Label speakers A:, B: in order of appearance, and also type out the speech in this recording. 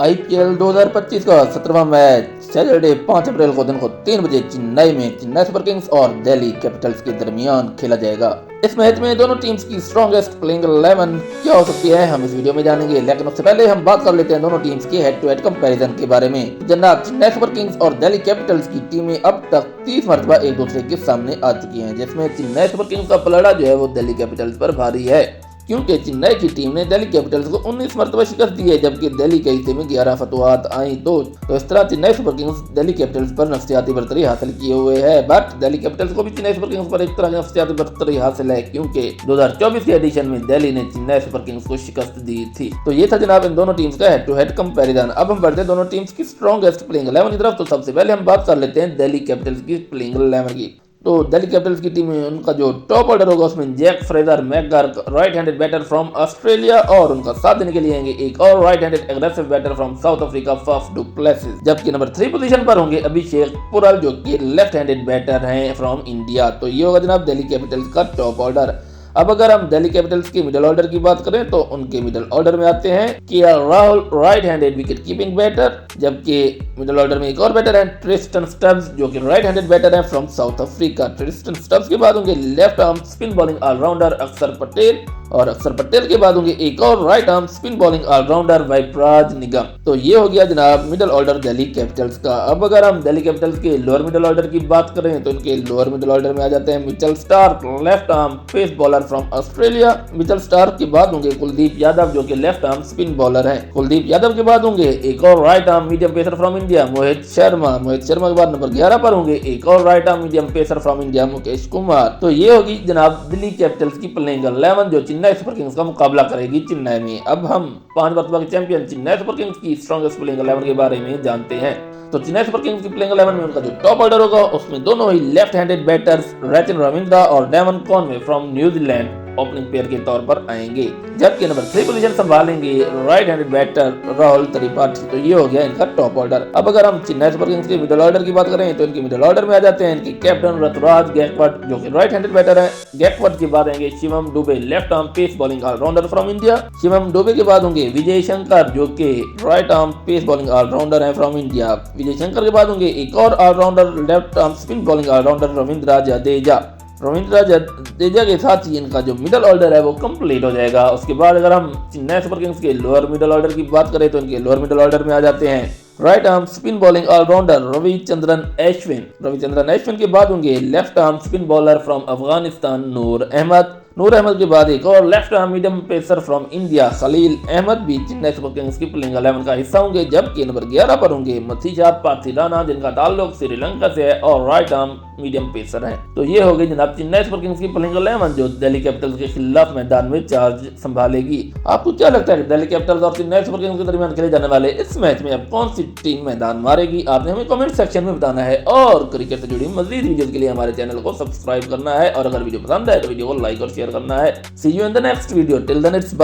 A: IPL 2025 का 17वां match Saturday 5 अप्रैल को दिन को 3 बजे चेन्नई में चेन्नई सुपर किंग्स और दिल्ली कैपिटल्स के दरमियान खेला जाएगा। इस मैच में दोनों टीम्स की स्ट्रॉन्गेस्ट प्लेइंग 11 क्या हो सकती है हम इस वीडियो में जानेंगे, लेकिन उससे पहले हम बात कर लेते हैं दोनों टीम्स के हेड टू हेड कंपैरिजन के बारे में। जनाब, चेन्नई सुपर किंग्स और दिल्ली कैपिटल्स की टीमें अब तक 30 मरतबा एक दूसरे के सामने आ चुकी हैं, जिसमें चेन्नई सुपर किंग्स का पलड़ा जो है वो दिल्ली कैपिटल्स पर भारी है, क्योंकि चेन्नई की टीम ने दिल्ली कैपिटल्स को 19 मरतबा शिकस्त दी है, जबकि दिल्ली के हिस्से में 11 फतवाहत आई। तो इस तरह चेन्नई सुपर किंग्स दिल्ली कैपिटल्स पर नफसियाती बरतरी हासिल किए हुए है। बट दिल्ली कैपिटल्स को भी चेन्नई सुपर किंग्स पर एक तरह की नफसियाती बरतरी हासिल है, क्योंकि 2024 के एडिशन में दिल्ली ने चेन्नई सुपर किंग्स को शिकस्त दी थी। तो ये था जनाब इन दोनों टीम्स का हेड टू हेड कंपैरिजन। अब हम बढ़ते हैं दोनों टीम्स की स्ट्रॉन्गेस्ट प्लेइंग 11 की तरफ। तो सबसे पहले हम बात कर लेते हैं दिल्ली कैपिटल्स की प्लेइंग 11 की। तो दिल्ली कैपिटल्स की टीम में उनका जो टॉप ऑर्डर होगा उसमें Jake Fraser McGurk right handed batter from Australia, और उनका साथ देने के लिए आएंगे एक और right handed aggressive batter from South Africa Faf du Plessis. जबकि नंबर 3 पोजीशन पर होंगे अभिषेक पुरल, जो कि लेफ्ट हैंडेड बैटर हैं फ्रॉम इंडिया। तो ये होगा जनाब दिल्ली कैपिटल्स का टॉप ऑर्डर। अब अगर हम दिल्ली कैपिटल्स की मिडिल ऑर्डर की बात करें तो उनके मिडिल ऑर्डर में आते हैं KL Rahul right handed wicket keeping batter, जबकि मिडिल ऑर्डर में एक और बैटर है ट्रिस्टन स्टब्स, जो कि राइट हैंडेड बैटर है from South Africa. Tristan Stubbs के बाद होंगे left arm spin bowling allrounder Akshar Patel, और अक्षर पटेल के बाद होंगे एक और right arm spin bowling allrounder Vipraj Nigam. तो ये हो गया जनाब मिडिल ऑर्डर दिल्ली कैपिटल्स का। अब अगर हम दिल्ली कैपिटल्स के लोअर मिडिल ऑर्डर की बात करें तो इनके लोअर मिडिल ऑर्डर में आ जाते हैं Mitchell Starc left arm pace bowler from Australia. Mitchell Starc के बाद होंगे कुलदीप यादव, जो कि लेफ्ट आर्म स्पिन बॉलर है। कुलदीप यादव के बाद होंगे एक और right arm medium pacer from India Mohit Sharma. Mohit Sharma के बाद नंबर 11 पर होंगे एक और right arm medium pacer from India Mukesh Kumar. तो ये होगी जनाब दिल्ली कैपिटल्स की प्लेइंग 11 जो चेन्नई सुपर किंग्स का मुकाबला करेगी चेन्नई में। अब हम 5 मरतबा के चैंपियन चेन्नई सुपर किंग्स की स्ट्रॉन्गेस्ट प्लेइंग 11 के बारे में जानते हैं। तो चेन्नई सुपर किंग्स की प्लेइंग 11 में उनका जो टॉप ऑर्डर होगा उसमें दोनों ही left handed batters Rachin Ravindra और Devon Conway from New Zealand opening pair के तौर पर आएंगे, जबकि नंबर 3 पोजीशन संभालेंगे right handed batter Rahul Tripathi. तो ये हो गया इनका टॉप ऑर्डर। अब अगर हम चेन्नई सुपर किंग्स के मिडिल ऑर्डर की बात करें तो इनके मिडिल ऑर्डर में आ जाते हैं इनके कैप्टन ऋतुराज गायकवाड, जो कि राइट हैंडेड बैटर है। गायकवाड के बाद आएंगे Shivam Dube left arm pace bowling allrounder from India. Shivam Dube के बाद होंगे विजय शंकर, जो कि right arm pace bowling allrounder है फ्रॉम इंडिया। विजय शंकर के बाद होंगे एक और allrounder left arm spin bowling allrounder Ravindra Jadeja. Ravindra Jadeja के साथ ही इनका जो मिडिल ऑर्डर है वो कंप्लीट हो जाएगा। उसके बाद अगर हम चेन्नई सुपर किंग्स के लोअर मिडिल ऑर्डर की बात करें तो इनके लोअर मिडिल ऑर्डर में आ जाते हैं right arm spin bowling allrounder Ravichandran Ashwin के बाद होंगे left arm spin bowler from Afghanistan Noor Ahmad के बाद एक और left arm medium pacer from India Khaleel Ahmed भी चेन्नई सुपर किंग्स की प्लेइंग 11 का हिस्सा होंगे, जबकि नंबर 11 पर होंगे मथीजा पाथिराना, जिनका ताल्लुक श्रीलंका से है और राइट आर्म मीडियम पेसर है। तो ये हो गई जनाब चेन्नई सुपर किंग्स की प्लेइंग 11 जो दिल्ली कैपिटल्स के खिलाफ मैदान में चार्ज संभालेगी। आपको क्या लगता है दिल्ली कैपिटल्स और चेन्नई सुपर किंग्स के दरमियान खेले जाने वाले इस मैच में अब कौन सी टीम मैदान मारेगी? आपने हमें कमेंट सेक्शन में बताना है, और क्रिकेट से जुड़ी मजीद वीडियोस के लिए हमारे चैनल को सब्सक्राइब करना है, और अगर वीडियो पसंद है तो वीडियो को लाइक और शेयर करना है। See you in the next video. Till then it's bye.